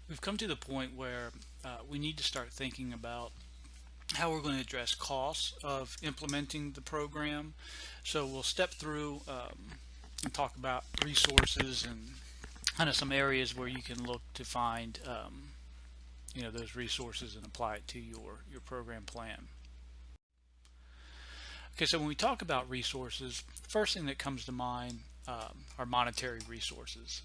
We've come to the point where we need to start thinking about how we're going to address costs of implementing the program. So we'll step through and talk about resources and kind of some areas where you can look to find those resources and apply it to your program plan. Okay, so when we talk about resources, the first thing that comes to mind are monetary resources.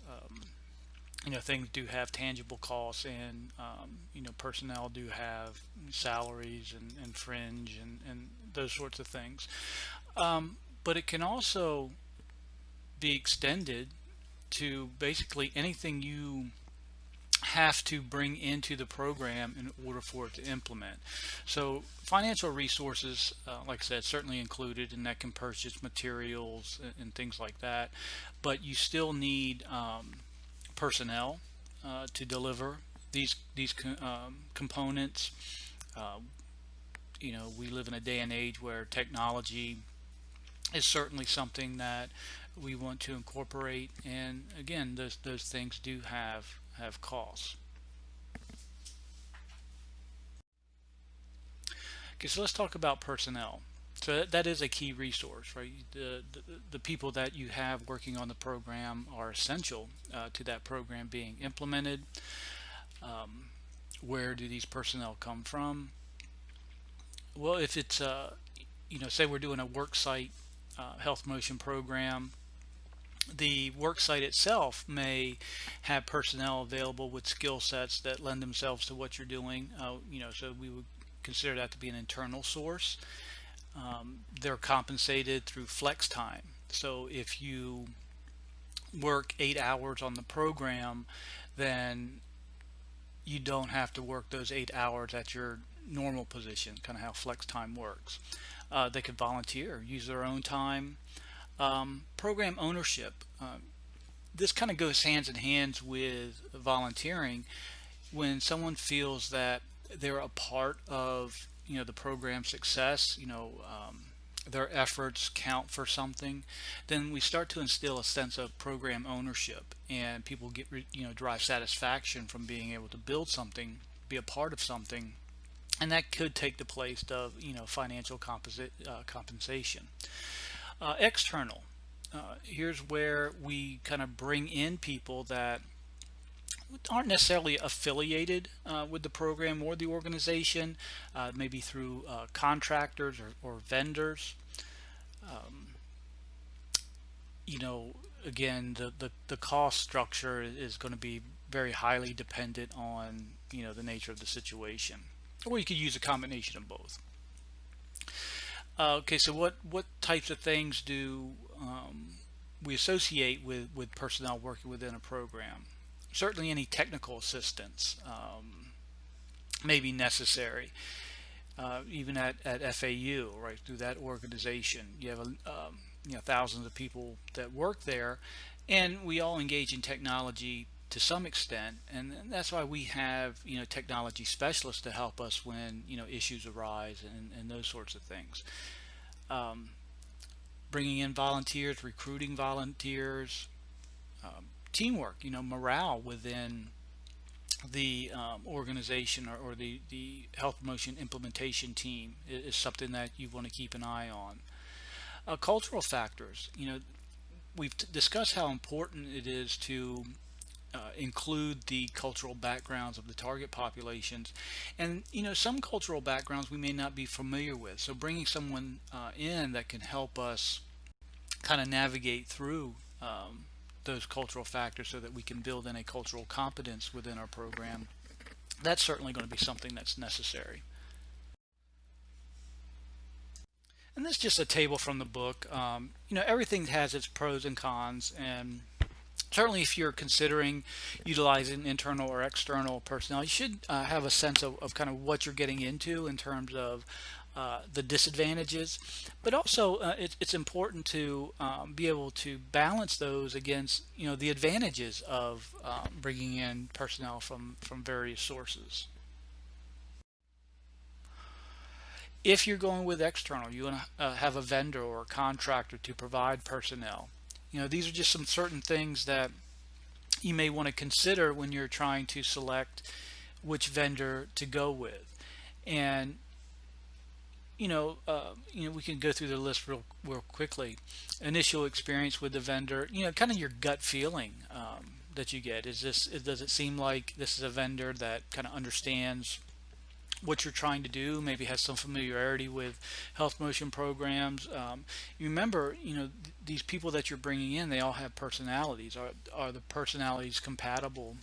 Things do have tangible costs, and personnel do have salaries and fringe and those sorts of things. But it can also be extended to basically anything you have to bring into the program in order for it to implement. So financial resources, like I said, certainly included, and that can purchase materials and things like that. But you still need personnel to deliver these components. Uh, we live in a day and age where technology is certainly something that we want to incorporate, and again, those things do have costs. Okay, so let's talk about personnel. So that is a key resource, right? The people that you have working on the program are essential to that program being implemented. Um, where do these personnel come from? Well, if it's say we're doing a work site health motion program, the work site itself may have personnel available with skill sets that lend themselves to what you're doing. So we would consider that to be an internal source. They're compensated through flex time. So if you work 8 hours on the program, then you don't have to work those 8 hours at your normal position, kind of how flex time works. They could volunteer, use their own time. Program ownership. This kind of goes hands in hands with volunteering. When someone feels that they're a part of the program success, their efforts count for something, then we start to instill a sense of program ownership, and people get derive satisfaction from being able to build something, be a part of something, and that could take the place of financial compensation. External. Here's where we kind of bring in people that aren't necessarily affiliated with the program or the organization, maybe through contractors or vendors. Um, Again, the cost structure is going to be very highly dependent on the nature of the situation, or you could use a combination of both. Okay, so what types of things do we associate with personnel working within a program? Certainly any technical assistance may be necessary, even at FAU, right, through that organization. You have thousands of people that work there, and we all engage in technology to some extent, and that's why we have technology specialists to help us when issues arise and those sorts of things. Um, Bringing in volunteers, recruiting volunteers, teamwork, morale within the organization or the health promotion implementation team is something that you want to keep an eye on. Cultural factors, we've discussed how important it is to include the cultural backgrounds of the target populations, and some cultural backgrounds we may not be familiar with, so bringing someone in that can help us kind of navigate through those cultural factors so that we can build in a cultural competence within our program, that's certainly going to be something that's necessary. And this is just a table from the book. Everything has its pros and cons, and certainly if you're considering utilizing internal or external personnel, you should have a sense of kind of what you're getting into in terms of the disadvantages, but also it's important to be able to balance those against the advantages of bringing in personnel from various sources. If you're going with external, you want to have a vendor or a contractor to provide personnel. These are just some certain things that you may want to consider when you're trying to select which vendor to go with. And we can go through the list real quickly. Initial experience with the vendor, kind of your gut feeling that you get. Does it seem like this is a vendor that kind of understands what you're trying to do, maybe has some familiarity with health motion programs? You remember, these people that you're bringing in, they all have personalities. Are the personalities compatible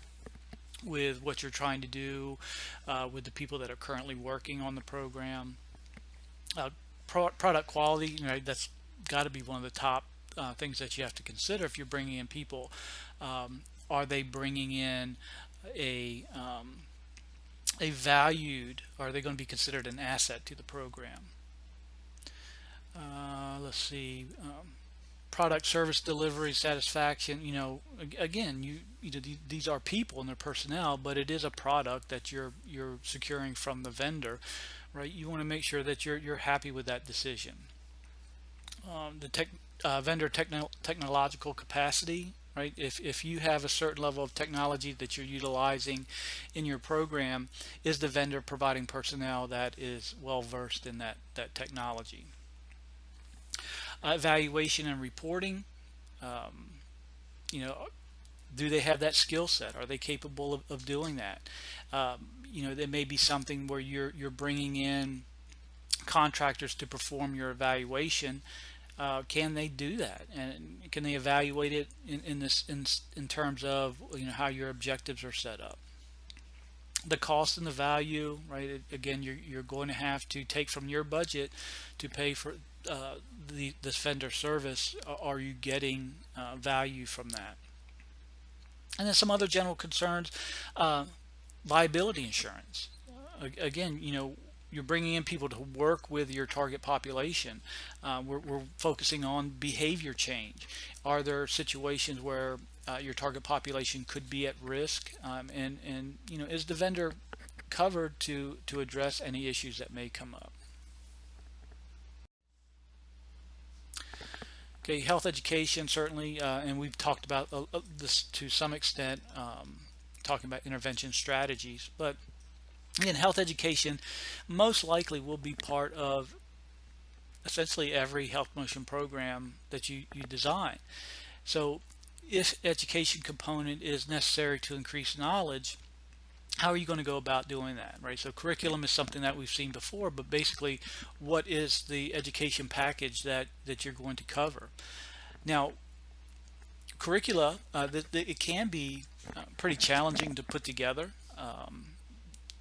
with what you're trying to do, with the people that are currently working on the program? uh, Product quality, that's got to be one of the top things that you have to consider if you're bringing in people. Are they bringing in a valued, are they going to be considered an asset to the program? Let's see. Product service delivery satisfaction, again, these are people and their personnel, but it is a product that you're securing from the vendor, right? You want to make sure that you're happy with that decision. The vendor technological capacity, right? If you have a certain level of technology that you're utilizing in your program, is the vendor providing personnel that is well versed in that technology? Evaluation and reporting, um, you know, do they have that skill set? Are they capable of doing that? There may be something where you're bringing in contractors to perform your evaluation. Can they do that, and can they evaluate it in terms of how your objectives are set up? The cost and the value, right? Again, you're going to have to take from your budget to pay for this vendor service. Are you getting value from that? And then some other general concerns, uh, liability insurance. Again, you're bringing in people to work with your target population. We're focusing on behavior change. Are there situations where your target population could be at risk? And is the vendor covered to address any issues that may come up? Okay, health education certainly, and we've talked about this to some extent, talking about intervention strategies. But again, health education most likely will be part of essentially every health motion program that you design. So if education component is necessary to increase knowledge, how are you going to go about doing that, right? So curriculum is something that we've seen before, but basically, what is the education package that you're going to cover? Now, curricula, it can be pretty challenging to put together.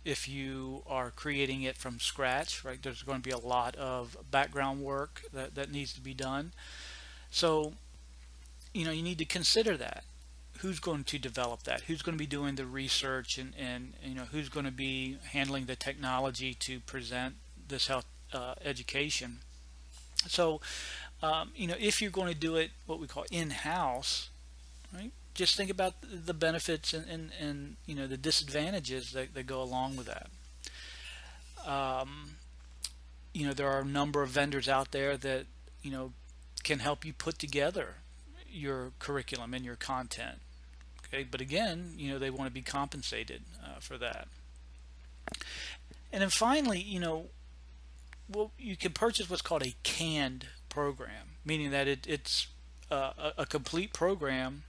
If you are creating it from scratch, right, there's going to be a lot of background work that needs to be done. So, you need to consider that. Who's going to develop that? Who's going to be doing the research, and who's going to be handling the technology to present this health education? So, if you're going to do it, what we call in-house, right? Just think about the benefits and the disadvantages that go along with that. Um, there are a number of vendors out there that can help you put together your curriculum and your content. Okay, but again, they want to be compensated for that. And then finally, well, you can purchase what's called a canned program, meaning that it's a complete program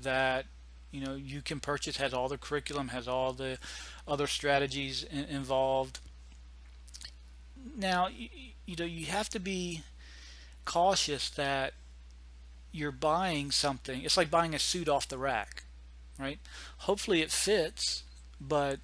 that you can purchase, has all the curriculum, has all the other strategies involved. Now, you have to be cautious that you're buying something. It's like buying a suit off the rack, right? Hopefully it fits, but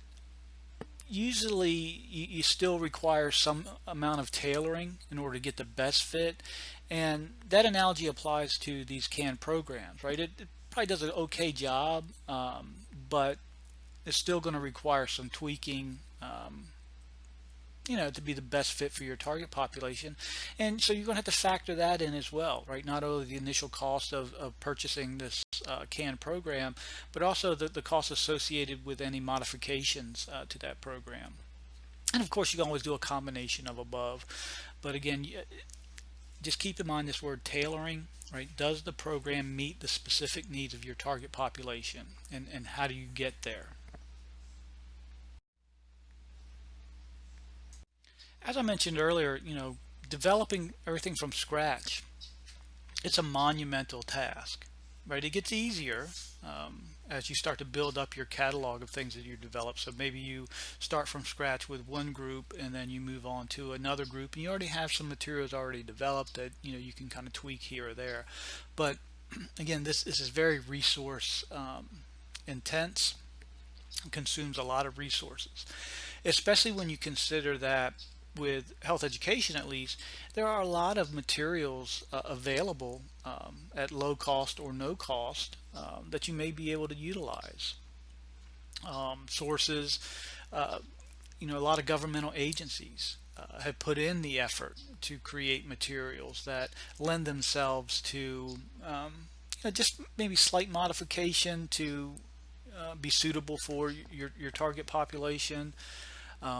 usually you still require some amount of tailoring in order to get the best fit. And that analogy applies to these canned programs, right? It probably does an okay job, but it's still going to require some tweaking, to be the best fit for your target population. And so you're going to have to factor that in as well, right? Not only the initial cost of purchasing this canned program, but also the cost associated with any modifications to that program. And of course, you can always do a combination of above. But again, just keep in mind this word tailoring, right? Does the program meet the specific needs of your target population, and how do you get there? As I mentioned earlier, developing everything from scratch, it's a monumental task, right? It gets easier as you start to build up your catalog of things that you develop. So maybe you start from scratch with one group, and then you move on to another group, and you already have some materials already developed that you can kind of tweak here or there. But again, this is very resource intense, consumes a lot of resources, especially when you consider that with health education, at least, there are a lot of materials available at low cost or no cost that you may be able to utilize. Sources, uh, a lot of governmental agencies have put in the effort to create materials that lend themselves to just maybe slight modification to be suitable for your target population.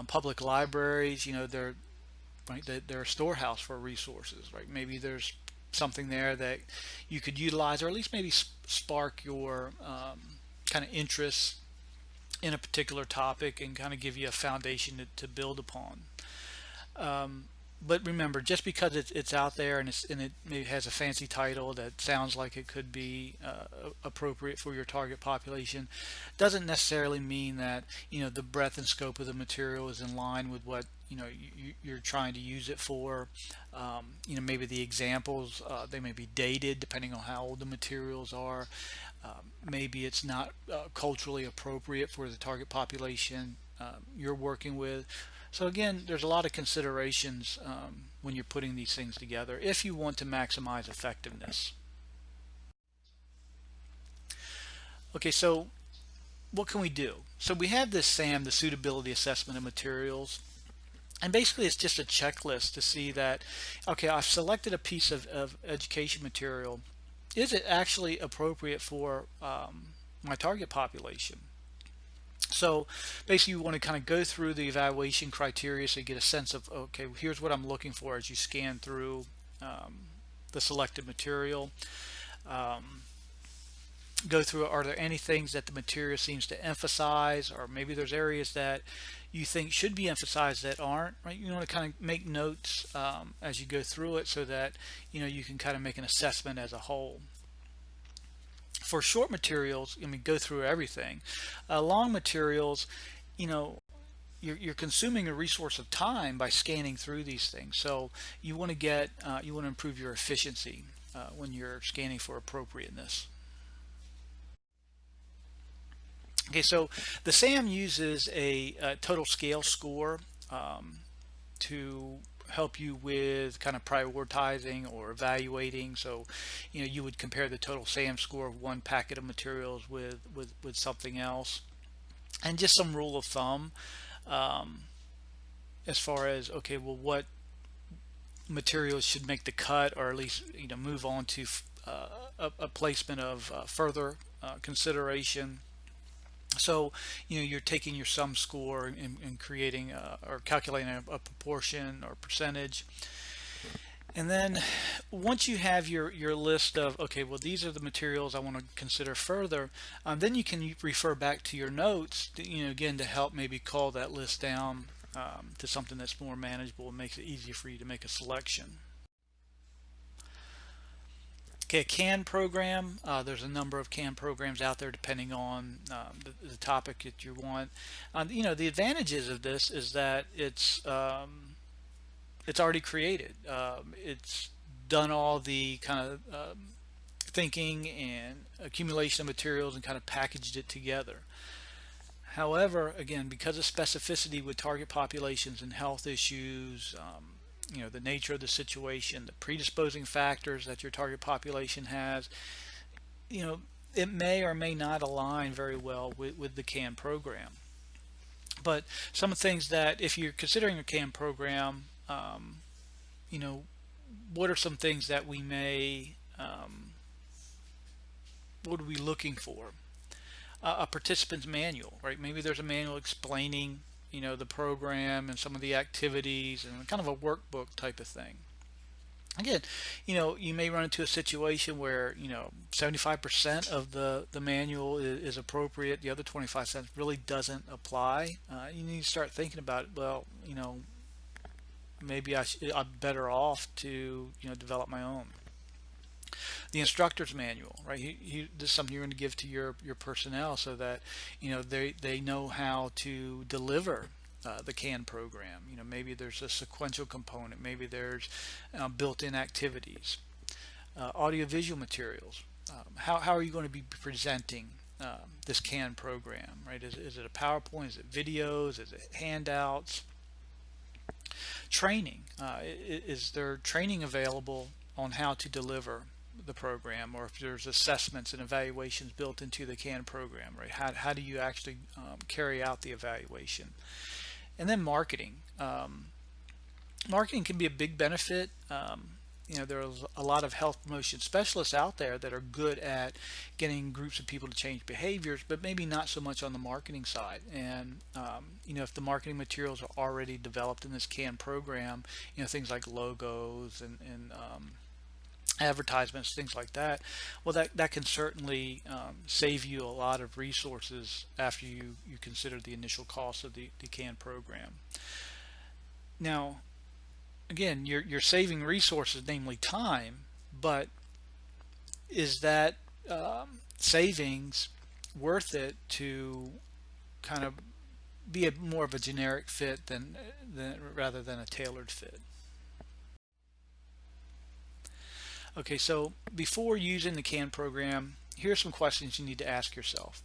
Public libraries, they're right, they're a storehouse for resources, right? Maybe there's something there that you could utilize, or at least maybe spark your kind of interest in a particular topic and kind of give you a foundation to build upon. But remember, just because it's out there and it maybe has a fancy title that sounds like it could be appropriate for your target population, doesn't necessarily mean that the breadth and scope of the material is in line with what you're trying to use it for. Maybe the examples they may be dated depending on how old the materials are. Maybe it's not culturally appropriate for the target population you're working with. So again, there's a lot of considerations when you're putting these things together if you want to maximize effectiveness. Okay, so what can we do? So we have this SAM, the suitability assessment of materials, and basically it's just a checklist to see that, okay, I've selected a piece of education material. Is it actually appropriate for my target population? So basically you want to kind of go through the evaluation criteria so you get a sense of, okay, here's what I'm looking for as you scan through the selected material. Go through, are there any things that the material seems to emphasize, or maybe there's areas that you think should be emphasized that aren't, right? You want to kind of make notes as you go through it so that you can kind of make an assessment as a whole. For short materials, I mean, go through everything. Long materials, you know, you're consuming a resource of time by scanning through these things. So you want to improve your efficiency when you're scanning for appropriateness. Okay, so the SAM uses a total scale score to help you with kind of prioritizing or evaluating. So you would compare the total SAM score of one packet of materials with something else, and just some rule of thumb um, as far as, okay, well, what materials should make the cut, or at least move on to a placement of further consideration. So you're taking your sum score and creating or calculating a proportion or percentage. And then once you have your list of, okay, well, these are the materials I want to consider further, then you can refer back to your notes to, again, to help maybe call that list down to something that's more manageable and makes it easier for you to make a selection. Okay, a CAN program. There's a number of CAN programs out there depending on the topic that you want. The advantages of this is that it's already created. It's done all the kind of thinking and accumulation of materials and kind of packaged it together. However, again, because of specificity with target populations and health issues, the nature of the situation, the predisposing factors that your target population has, it may or may not align very well with the CAN program. But some of the things that, if you're considering a CAN program, you know, what are some things that we may, what are we looking for? A participant's manual, right? Maybe there's a manual explaining, the program and some of the activities and kind of a workbook type of thing. Again, you may run into a situation where 75% of the manual is appropriate, the other 25% really doesn't apply. You need to start thinking about it. Well, maybe I'm better off to develop my own. The instructor's manual, right? This is something you're going to give to your personnel so that they know how to deliver the CAN program. Maybe there's a sequential component, maybe there's built-in activities, audiovisual materials. How are you going to be presenting this CAN program, right? Is it a PowerPoint? Is it videos? Is it handouts? Training. Is there training available on how to deliver the program, or if there's assessments and evaluations built into the CAN program, right? How do you actually carry out the evaluation? And then marketing. Marketing can be a big benefit. There's a lot of health promotion specialists out there that are good at getting groups of people to change behaviors, but maybe not so much on the marketing side. And if the marketing materials are already developed in this CAN program, things like logos and advertisements, things like that, well, that can certainly save you a lot of resources after you consider the initial cost of the CAN program. Now, again, you're saving resources, namely time, but is that savings worth it to kind of be more of a generic fit than rather than a tailored fit? Okay, so before using the CAN program, here are some questions you need to ask yourself.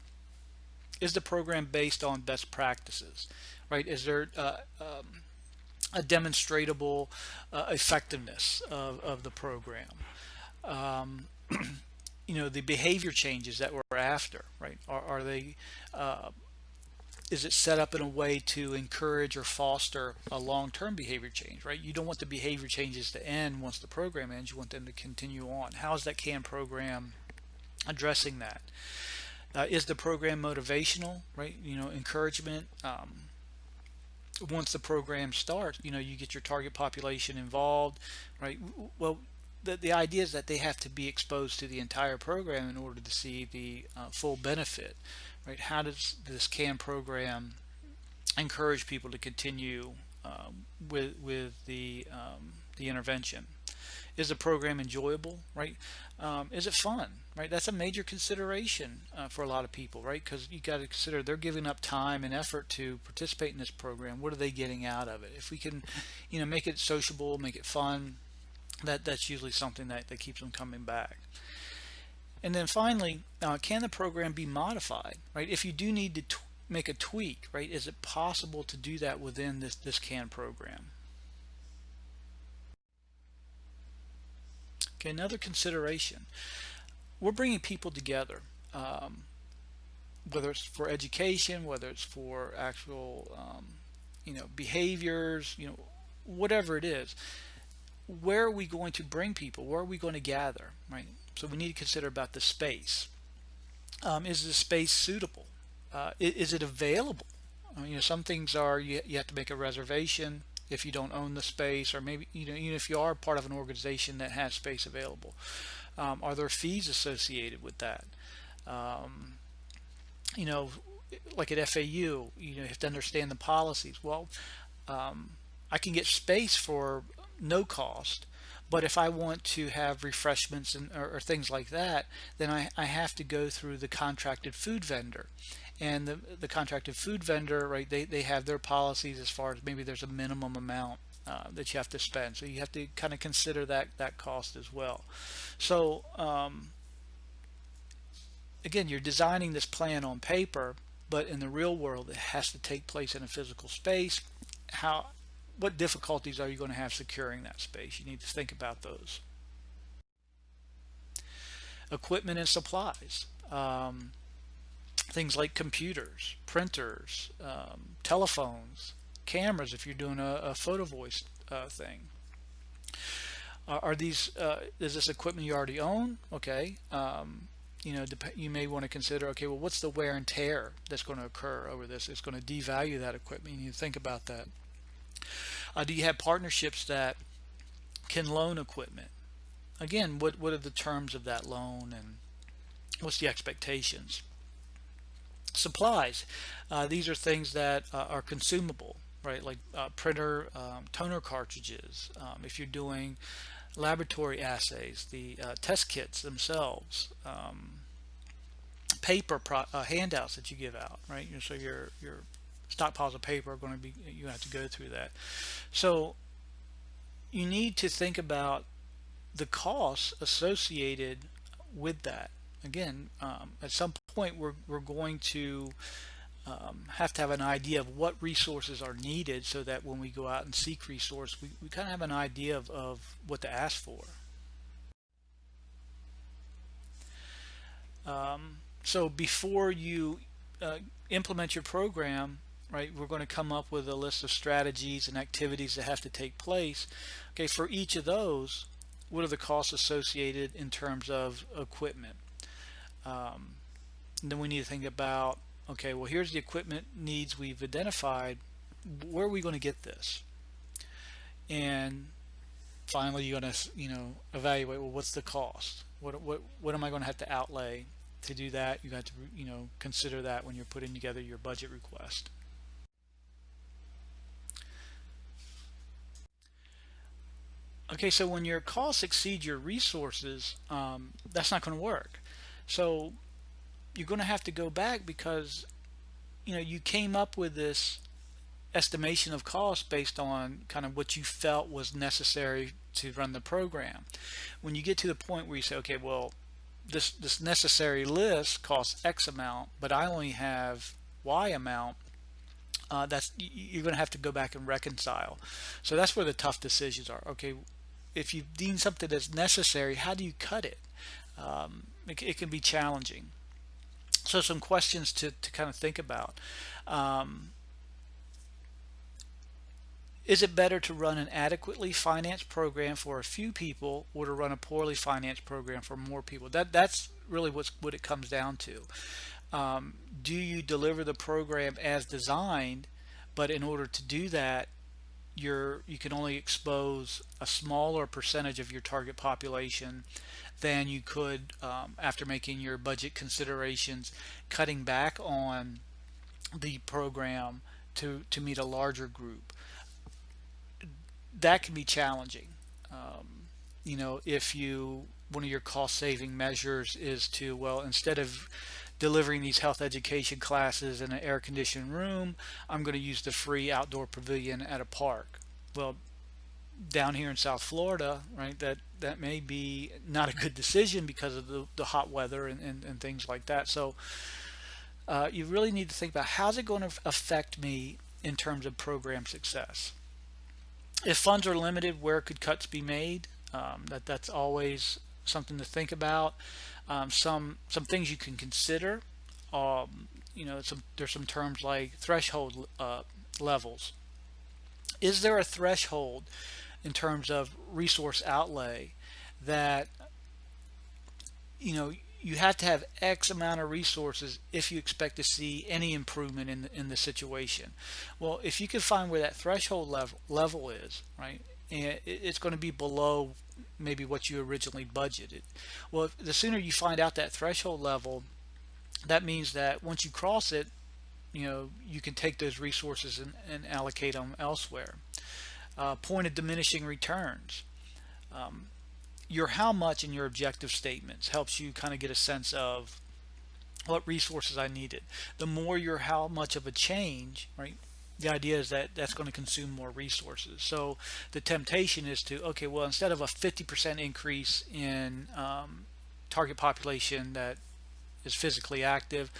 Is the program based on best practices, right? Is there a demonstrable effectiveness of the program? The behavior changes that we're after, right? Are they is it set up in a way to encourage or foster a long-term behavior change, right? You don't want the behavior changes to end once the program ends. You want them to continue on. How is that CAN program addressing that? Is the program motivational, right? Encouragement. Once the program starts, you get your target population involved, right? Well, the idea is that they have to be exposed to the entire program in order to see the full benefit, right? How does this CAN program encourage people to continue with the intervention? Is the program enjoyable, right? Is it fun, right? That's a major consideration for a lot of people, right? Because you got to consider they're giving up time and effort to participate in this program. What are they getting out of it? If we can, make it sociable, make it fun, that's usually something that keeps them coming back. And then finally, can the program be modified, right? If you do need to make a tweak, right? Is it possible to do that within this CAN program? Okay, another consideration. We're bringing people together, whether it's for education, whether it's for actual, behaviors, whatever it is. Where are we going to bring people? Where are we going to gather, right? So we need to consider about the space. Is the space suitable? Is it available? Some things are you have to make a reservation if you don't own the space, or maybe even if you are part of an organization that has space available. Are there fees associated with that? You know, like at FAU, you have to understand the policies. Well, I can get space for no cost, but if I want to have refreshments or things like that, then I have to go through the contracted food vendor. And the contracted food vendor, right, they have their policies as far as maybe there's a minimum amount that you have to spend. So you have to kind of consider that cost as well. So again, you're designing this plan on paper, but in the real world, it has to take place in a physical space. What difficulties are you going to have securing that space? You need to think about those. Equipment and supplies. Things like computers, printers, telephones, cameras if you're doing a photo voice thing. Is this equipment you already own? Okay. You may want to consider, okay, well, what's the wear and tear that's going to occur over this? It's going to devalue that equipment. You need to think about that. Do you have partnerships that can loan equipment. Again, what are the terms of that loan, and what's the expectations? Supplies. These are things that are consumable, right? Like printer, toner cartridges. If you're doing laboratory assays, the test kits themselves, paper handouts that you give out, right? So your stockpiles of paper are going to be, you have to go through that. So you need to think about the costs associated with that. Again, at some point we're going to have to have an idea of what resources are needed, so that when we go out and seek resource, we kind of have an idea of what to ask for. So before you implement your program, right, we're going to come up with a list of strategies and activities that have to take place. Okay, for each of those, what are the costs associated in terms of equipment? And then we need to think about, okay, well, here's the equipment needs we've identified. Where are we going to get this? And finally, you're going to, evaluate, well, what's the cost? What am I going to have to outlay to do that? You got to, consider that when you're putting together your budget request. Okay, so when your costs exceed your resources, that's not going to work. So you're going to have to go back, because you came up with this estimation of cost based on kind of what you felt was necessary to run the program. When you get to the point where you say, okay, well, this necessary list costs X amount, but I only have Y amount, you're going to have to go back and reconcile. So that's where the tough decisions are. Okay, if you deem something as necessary, how do you cut it? It can be challenging. So some questions to kind of think about. Is it better to run an adequately financed program for a few people, or to run a poorly financed program for more people? That's really what it comes down to. Do you deliver the program as designed, but in order to do that, you can only expose a smaller percentage of your target population than you could, after making your budget considerations, cutting back on the program to meet a larger group? That can be challenging. If one of your cost saving measures is to, well, instead of delivering these health education classes in an air conditioned room, I'm going to use the free outdoor pavilion at a park. Well, down here in South Florida, right, that may be not a good decision because of the hot weather and things like that. So you really need to think about, how's it going to affect me in terms of program success. If funds are limited, where could cuts be made? That's always something to think about. Some things you can consider. There's some terms like threshold levels. Is there a threshold in terms of resource outlay that you have to have X amount of resources if you expect to see any improvement in the situation? Well, if you can find where that threshold level is, right, and it's going to be below maybe what you originally budgeted. Well, the sooner you find out that threshold level, that means that once you cross it, you can take those resources and allocate them elsewhere. Point of diminishing returns. Your how much in your objective statements helps you kind of get a sense of what resources I needed. The more your how much of a change, right, the idea is that that's going to consume more resources. So the temptation is to, okay, well, instead of a 50% increase in target population that is physically active,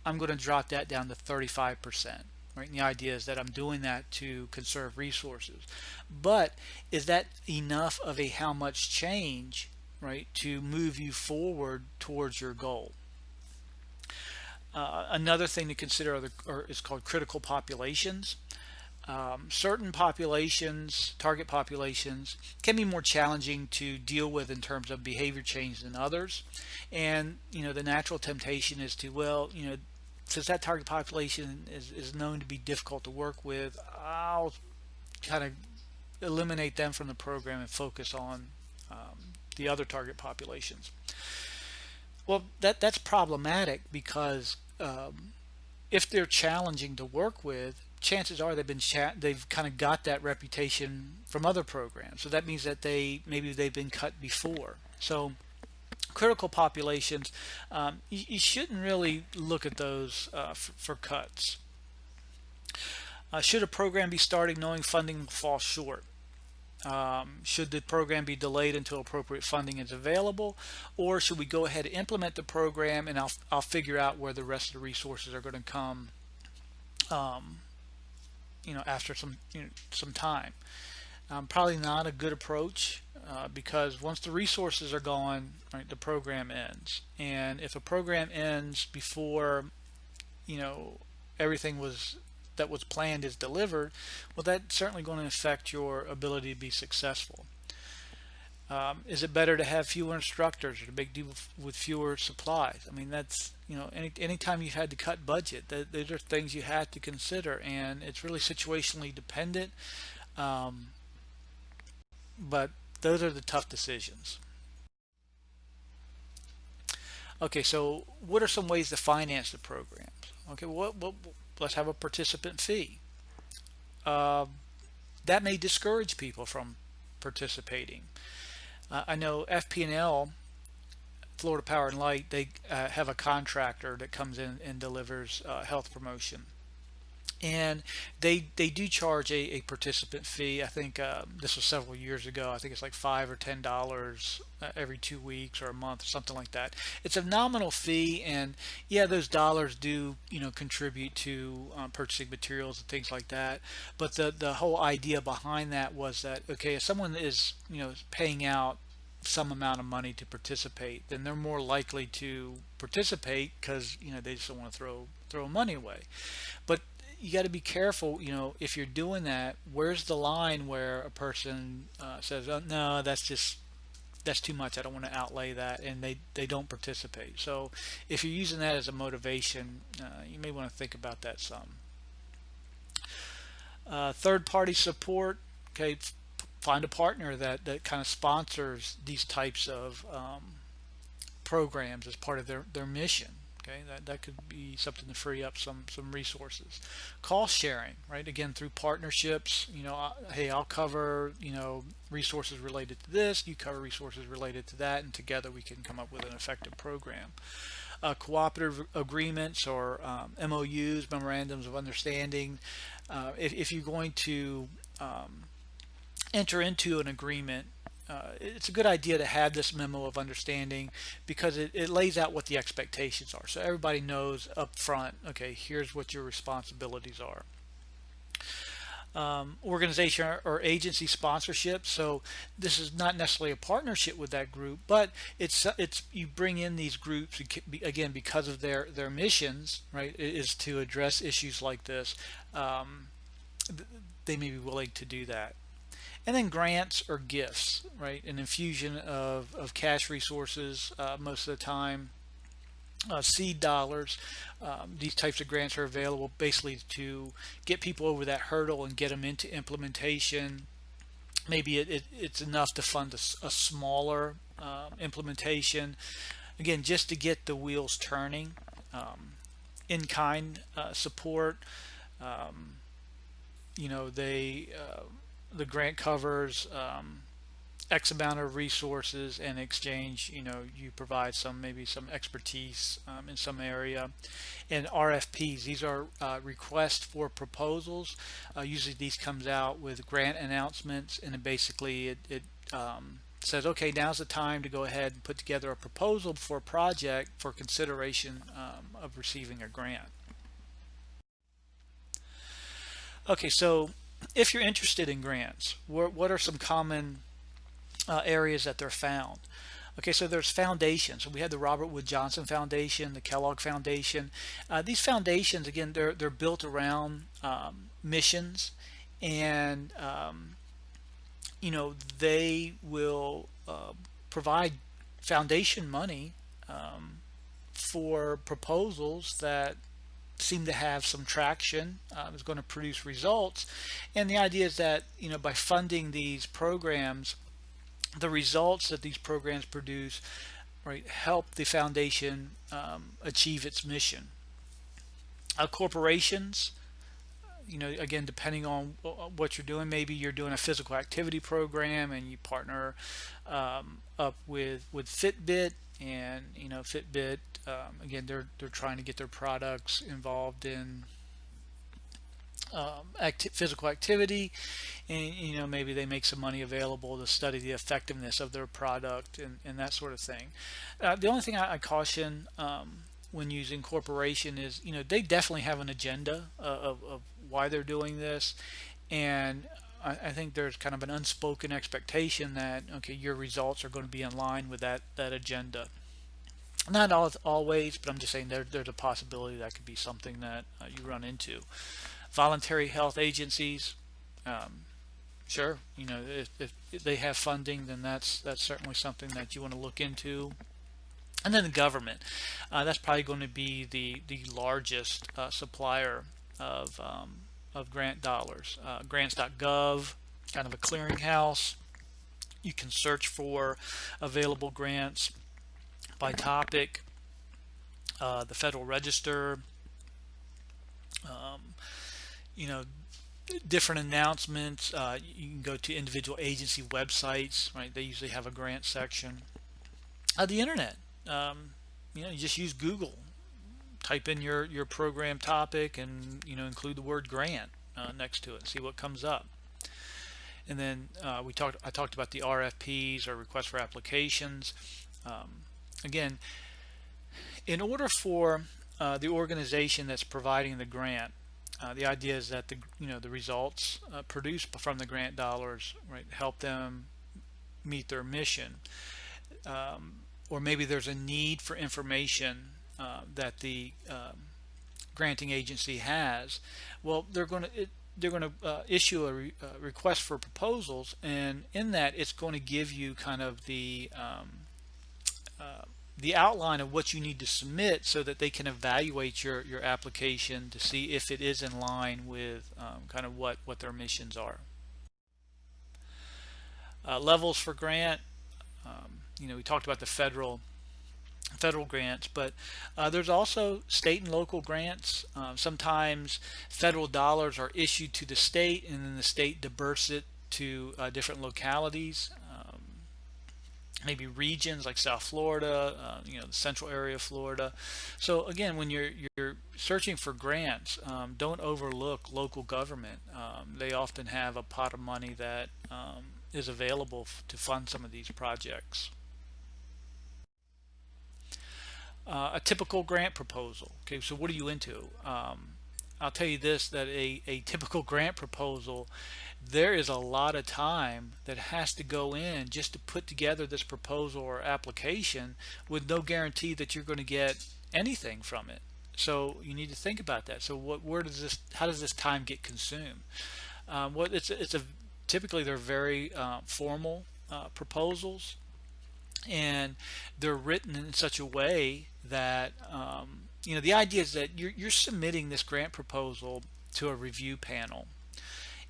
I'm going to drop that down to 35%. Right? And the idea is that I'm doing that to conserve resources. But is that enough of a how much change, right, to move you forward towards your goal? Another thing to consider is called critical populations. Certain populations, target populations, can be more challenging to deal with in terms of behavior change than others. And the natural temptation is to, well, since that target population is known to be difficult to work with, I'll kind of eliminate them from the program and focus on the other target populations. Well, that's problematic because if they're challenging to work with, chances are they've kind of got that reputation from other programs. So that means that maybe they've been cut before. So critical populations, you shouldn't really look at those for cuts. Should a program be starting knowing funding will fall short? Should the program be delayed until appropriate funding is available, or should we go ahead and implement the program and I'll figure out where the rest of the resources are going to come, after some time? Probably not a good approach because once the resources are gone, right, the program ends. And if a program ends before everything that was planned is delivered, well, that's certainly going to affect your ability to be successful. Is it better to have fewer instructors or to make do with fewer supplies? I mean, that's, anytime you've had to cut budget, those are things you have to consider, and it's really situationally dependent. But those are the tough decisions. Okay, so what are some ways to finance the programs? Okay, let's have a participant fee. That may discourage people from participating. I know FP&L, Florida Power and Light, they have a contractor that comes in and delivers health promotion. And they do charge a participant fee. I think this was several years ago. I think it's like $5 or $10 every 2 weeks or a month or something like that. It's a nominal fee, and yeah, those dollars do contribute to purchasing materials and things like that. But the whole idea behind that was that, okay, if someone is paying out some amount of money to participate, then they're more likely to participate because they just don't want to throw money away. But you got to be careful, if you're doing that, where's the line where a person says, oh, no, that's too much, I don't want to outlay that, and they don't participate. So if you're using that as a motivation, you may want to think about that some. Third-party support, okay, find a partner that kind of sponsors these types of programs as part of their mission. Okay, that could be something to free up some resources. Cost sharing, right? Again, through partnerships. Hey, I'll cover resources related to this. You cover resources related to that, and together we can come up with an effective program. Cooperative agreements or MOUs, memorandums of understanding. If you're going to enter into an agreement, it's a good idea to have this memo of understanding because it lays out what the expectations are. So everybody knows up front, okay, here's what your responsibilities are. Organization or agency sponsorship. So this is not necessarily a partnership with that group, but it's you bring in these groups again because of their missions, right? Is to address issues like this. They may be willing to do that. And then grants or gifts, right? An infusion of cash resources most of the time. Seed dollars. These types of grants are available basically to get people over that hurdle and get them into implementation. Maybe it's enough to fund a smaller implementation. Again, just to get the wheels turning. In-kind support. The grant covers X amount of resources, and in exchange, you provide maybe some expertise in some area. And RFPs, these are requests for proposals. Usually these comes out with grant announcements, and it basically it says, okay, now's the time to go ahead and put together a proposal for a project for consideration of receiving a grant. Okay, so if you're interested in grants, what are some common areas that they're found? Okay, so there's foundations. So we have the Robert Wood Johnson Foundation, the Kellogg Foundation. These foundations, again, they're built around missions, and they will provide foundation money for proposals that seem to have some traction, is going to produce results. And the idea is that, by funding these programs, the results that these programs produce, right, help the foundation achieve its mission. Corporations, again, depending on what you're doing, maybe you're doing a physical activity program and you partner up with Fitbit, and Fitbit, again, they're trying to get their products involved in physical activity, and maybe they make some money available to study the effectiveness of their product, and that sort of thing. The only thing I caution when using corporation is, they definitely have an agenda of why they're doing this, and I think there's kind of an unspoken expectation that, okay, your results are going to be in line with that agenda. Not always, but I'm just saying there's a possibility that could be something that you run into. Voluntary health agencies, sure, if they have funding, then that's certainly something that you want to look into. And then the government, that's probably going to be the largest supplier of grant dollars. Grants.gov, kind of a clearinghouse. You can search for available grants by topic. The Federal Register, you know, different announcements. You can go to individual agency websites, right? They usually have a grant section. The internet, you just use Google, type in your program topic, and include the word grant next to it and see what comes up. And then I talked about the RFPs, or requests for applications. Again, in order for the organization that's providing the grant, the idea is that the results produced from the grant dollars, right, help them meet their mission. Or maybe there's a need for information that the granting agency has. Well, they're going to issue a request for proposals, and in that, it's going to give you kind of the outline of what you need to submit, so that they can evaluate your application to see if it is in line with kind of what their missions are. Levels for grant. We talked about the federal grants, but there's also state and local grants. Sometimes federal dollars are issued to the state, and then the state disperses it to different localities, maybe regions like South Florida, the central area of Florida. So again, when you're searching for grants, don't overlook local government. They often have a pot of money that is available to fund some of these projects. A typical grant proposal. Okay, so what are you into? I'll tell you this, that a typical grant proposal, there is a lot of time that has to go in just to put together this proposal or application, with no guarantee that you're going to get anything from it. So you need to think about that. So how does this time get consumed? Typically they're very formal proposals, and they're written in such a way that the idea is that you're submitting this grant proposal to a review panel,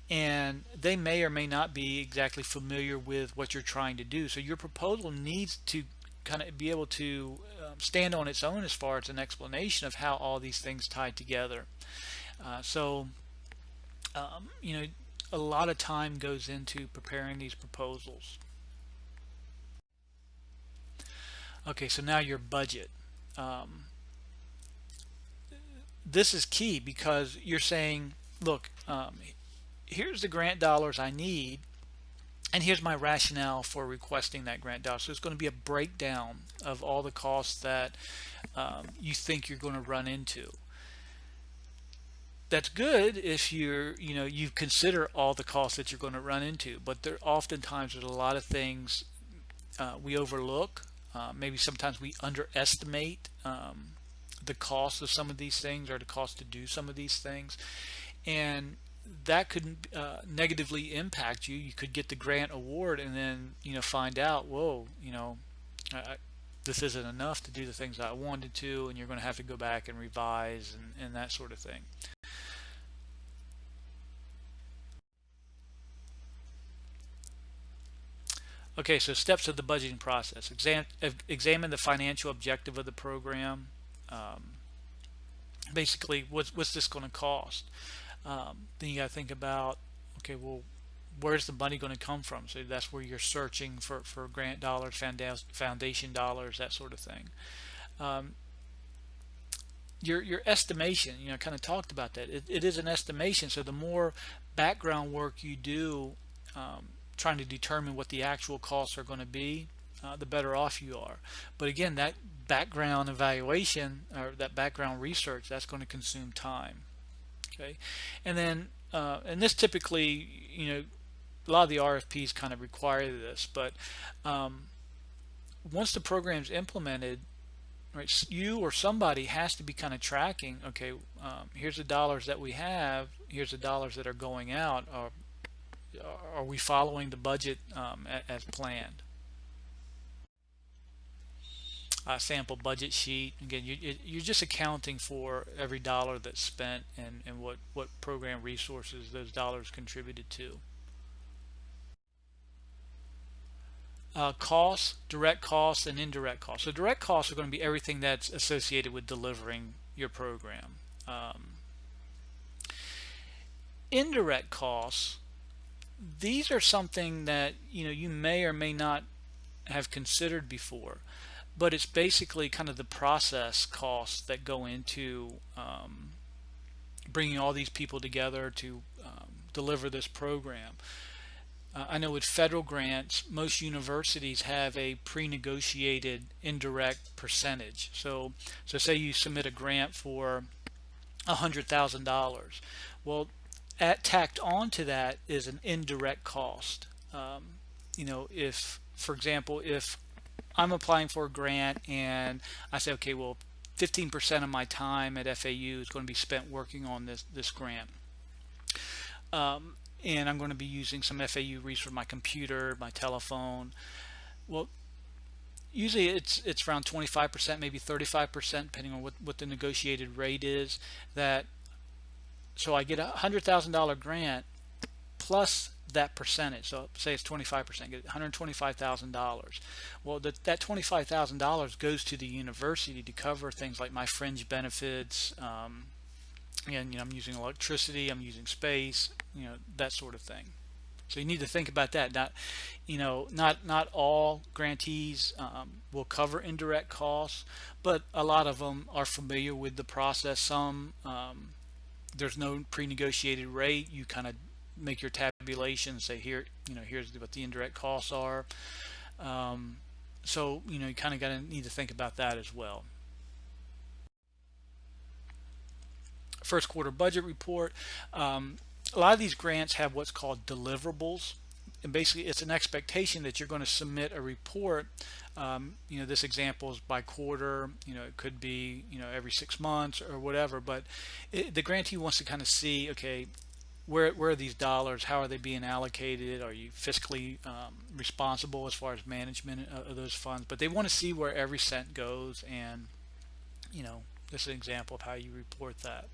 and they may or may not be exactly familiar with what you're trying to do. So your proposal needs to kind of be able to stand on its own as far as an explanation of how all these things tie together. A lot of time goes into preparing these proposals. Okay, so now your budget. This is key, because you're saying, look, here's the grant dollars I need, and here's my rationale for requesting that grant dollar. So it's going to be a breakdown of all the costs that you think you're going to run into. That's good if you consider all the costs that you're going to run into, but oftentimes there's a lot of things we overlook. Maybe sometimes we underestimate the cost of some of these things, or the cost to do some of these things, and that could negatively impact you. You could get the grant award and then find out, whoa, this isn't enough to do the things I wanted to, and you're going to have to go back and revise and that sort of thing. Okay, so steps of the budgeting process. Examine the financial objective of the program. Um, Basically, what's this going to cost? Then you got to think about, okay, well, where's the money going to come from? So that's where you're searching for grant dollars, foundation dollars, that sort of thing. Um, your estimation, kind of talked about that. It is an estimation, so the more background work you do, trying to determine what the actual costs are going to be, the better off you are. But again, that background evaluation or that background research, that's going to consume time. Okay, and then and this typically, a lot of the RFPs kind of require this, but um, once the program's implemented, right, you or somebody has to be kind of tracking, okay, here's the dollars that we have, here's the dollars that are going out. Are we following the budget as planned? Sample budget sheet. Again, you're just accounting for every dollar that's spent and what program resources those dollars contributed to. Costs, direct costs, and indirect costs. So direct costs are going to be everything that's associated with delivering your program. Um, Indirect costs, these are something that you may or may not have considered before, but it's basically kind of the process costs that go into bringing all these people together to deliver this program. I know with federal grants, most universities have a pre-negotiated indirect percentage. So say you submit a grant for $100,000. Well, tacked onto that is an indirect cost. If, for example, if I'm applying for a grant and I say, okay, well, 15% of my time at FAU is going to be spent working on this grant. And I'm going to be using some FAU resource, my computer, my telephone. Well, usually it's around 25%, maybe 35%, depending on what the negotiated rate is. So I get $100,000 grant plus that percentage. So say it's 25%, get $125,000. Well, that $25,000 goes to the university to cover things like my fringe benefits. And I'm using electricity, I'm using space, that sort of thing. So you need to think about that. Not all grantees will cover indirect costs, but a lot of them are familiar with the process. Some there's no pre-negotiated rate. You kind of make your tabulation, say here, here's what the indirect costs are. So you kind of got to need to think about that as well. First quarter budget report. A lot of these grants have what's called deliverables, and basically it's an expectation that you're going to submit a report. This example is by quarter. It could be every 6 months or whatever. But the grantee wants to kind of see, okay, where are these dollars? How are they being allocated? Are you fiscally responsible as far as management of those funds? But they want to see where every cent goes, and this is an example of how you report that.